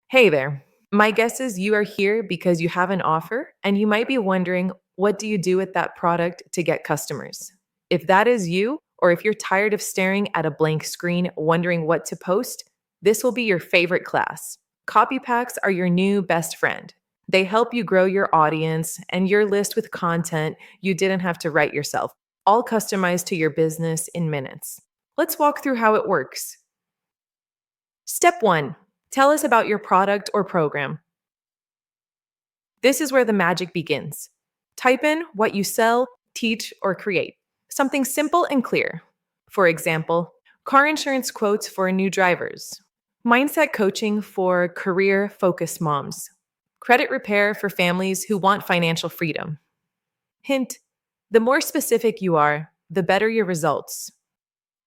Hey there. My guess is you are here because you have an offer and you might be wondering, what do you do with that product to get customers? If that is you, or if you're tired of staring at a blank screen wondering what to post, this will be your favorite class. Copy packs are your new best friend. They help you grow your audience and your list with content you didn't have to write yourself, all customized to your business in minutes. Let's walk through how it works. Step 1. Tell us about your product or program. This is where the magic begins. Type in what you sell, teach, or create. Something simple and clear. For example, car insurance quotes for new drivers, mindset coaching for career focused moms, credit repair for families who want financial freedom. Hint: the more specific you are, the better your results.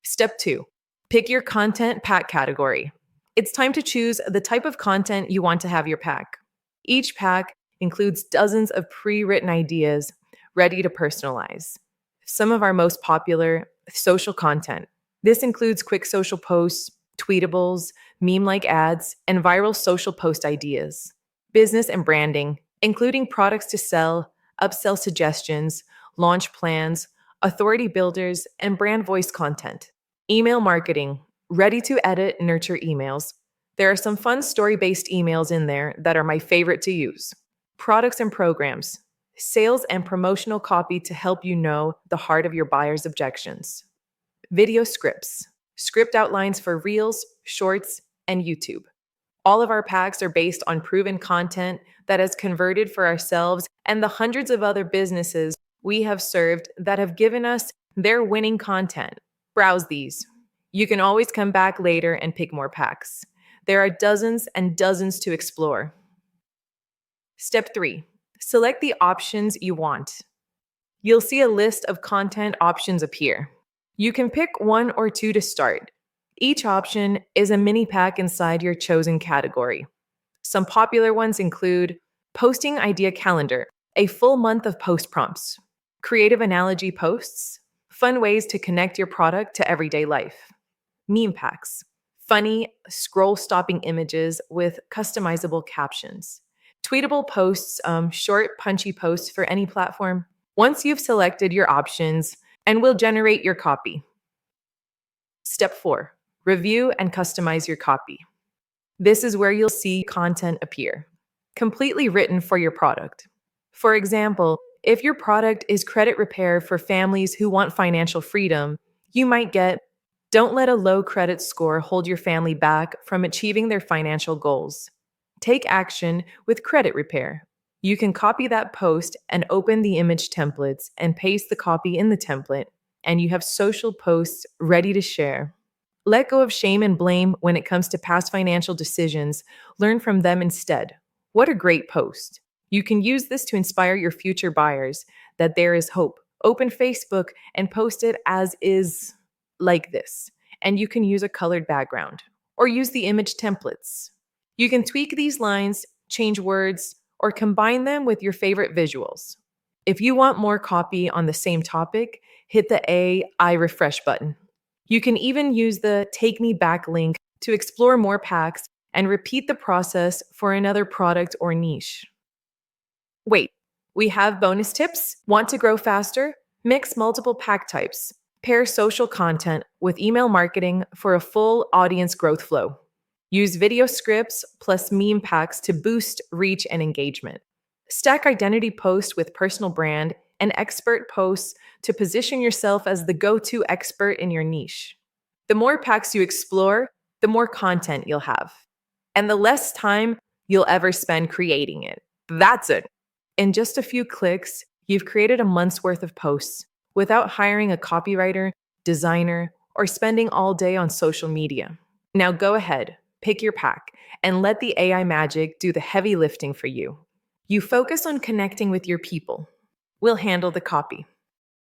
Step 2. Pick your content pack category. It's time to choose the type of content you want to have your pack. Each pack includes dozens of pre-written ideas ready to personalize. Some of our most popular social content. This includes quick social posts, tweetables, meme-like ads, and viral social post ideas. Business and branding, including products to sell, upsell suggestions, launch plans, authority builders, and brand voice content. Email marketing, ready to edit, nurture emails. There are some fun story-based emails in there that are my favorite to use. Products and programs, sales and promotional copy to help you know the heart of your buyer's objections. Video scripts, script outlines for Reels, Shorts, and YouTube. All of our packs are based on proven content that has converted for ourselves and the hundreds of other businesses we have served that have given us their winning content. Browse these. You can always come back later and pick more packs. There are dozens and dozens to explore. Step 3. Select the options you want. You'll see a list of content options appear. You can pick one or two to start. Each option is a mini pack inside your chosen category. Some popular ones include posting idea calendar, a full month of post prompts, creative analogy posts, fun ways to connect your product to everyday life, meme packs, funny scroll stopping images with customizable captions, tweetable posts, short punchy posts for any platform. Once you've selected your options, and will generate your copy. Step 4. Review and customize your copy. This is where you'll see content appear, completely written for your product. For example, if your product is credit repair for families who want financial freedom, you might get, "Don't let a low credit score hold your family back from achieving their financial goals. Take action with credit repair." You can copy that post and open the image templates and paste the copy in the template, and you have social posts ready to share. Let go of shame and blame when it comes to past financial decisions. Learn from them instead. What a great post. You can use this to inspire your future buyers that there is hope. Open Facebook and post it as is, like this. And you can use a colored background or use the image templates. You can tweak these lines, change words, or combine them with your favorite visuals. If you want more copy on the same topic, hit the AI refresh button. You can even use the Take Me Back link to explore more packs and repeat the process for another product or niche. Wait, we have bonus tips? Want to grow faster? Mix multiple pack types. Pair social content with email marketing for a full audience growth flow. Use video scripts plus meme packs to boost reach and engagement. Stack identity posts with personal brand and expert posts to position yourself as the go-to expert in your niche. The more packs you explore, the more content you'll have, and the less time you'll ever spend creating it. That's it. In just a few clicks, you've created a month's worth of posts without hiring a copywriter, designer, or spending all day on social media. Now go ahead, pick your pack, and let the AI magic do the heavy lifting for you. You focus on connecting with your people. We'll handle the copy.